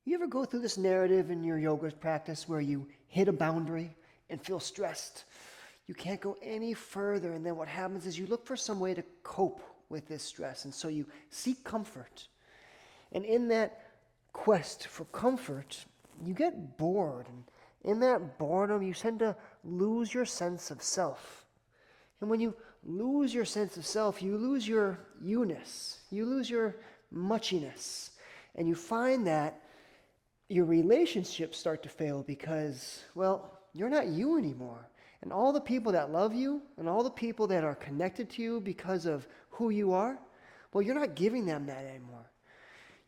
You ever go through this narrative in your yoga practice where you hit a boundary and feel stressed? You can't go any further, and then what happens is you look for some way to cope with this stress, and so you seek comfort. And in that quest for comfort, you get bored, and in that boredom, you tend to lose your sense of self. And when you lose your sense of self, you lose your you-ness, you lose your muchiness, and you find that your relationships start to fail because, well, you're not you anymore. And all the people that love you and all the people that are connected to you because of who you are, well, you're not giving them that anymore.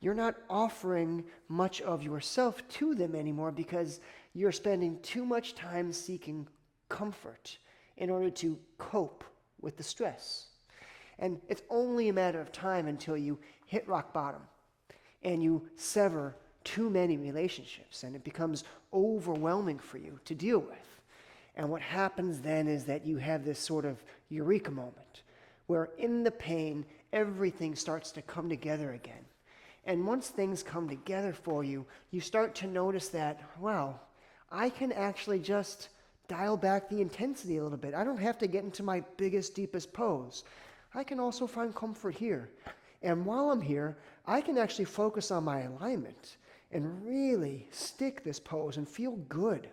You're not offering much of yourself to them anymore because you're spending too much time seeking comfort in order to cope with the stress. And it's only a matter of time until you hit rock bottom and you sever too many relationships and it becomes overwhelming for you to deal with. And what happens then is that you have this sort of eureka moment where in the pain, everything starts to come together again. And once things come together for you, you start to notice that, wow, I can actually just dial back the intensity a little bit. I don't have to get into my biggest, deepest pose. I can also find comfort here. And while I'm here, I can actually focus on my alignment and really stick this pose and feel good.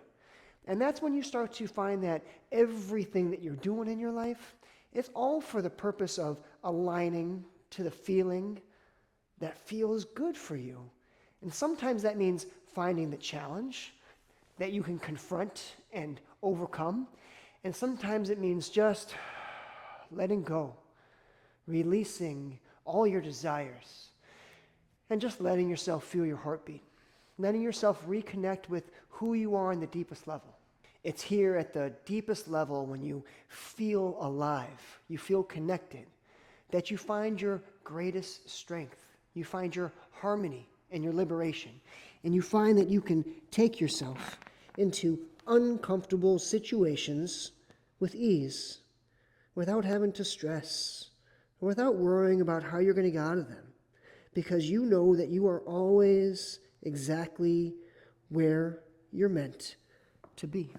And that's when you start to find that everything that you're doing in your life, it's all for the purpose of aligning to the feeling that feels good for you. And sometimes that means finding the challenge that you can confront and overcome. And sometimes it means just letting go, releasing all your desires, and just letting yourself feel your heartbeat, letting yourself reconnect with who you are on the deepest level. It's here at the deepest level when you feel alive, you feel connected, that you find your greatest strength. You find your harmony and your liberation. And you find that you can take yourself into uncomfortable situations with ease, without having to stress, or without worrying about how you're going to get out of them. Because you know that you are always exactly where you're meant to be.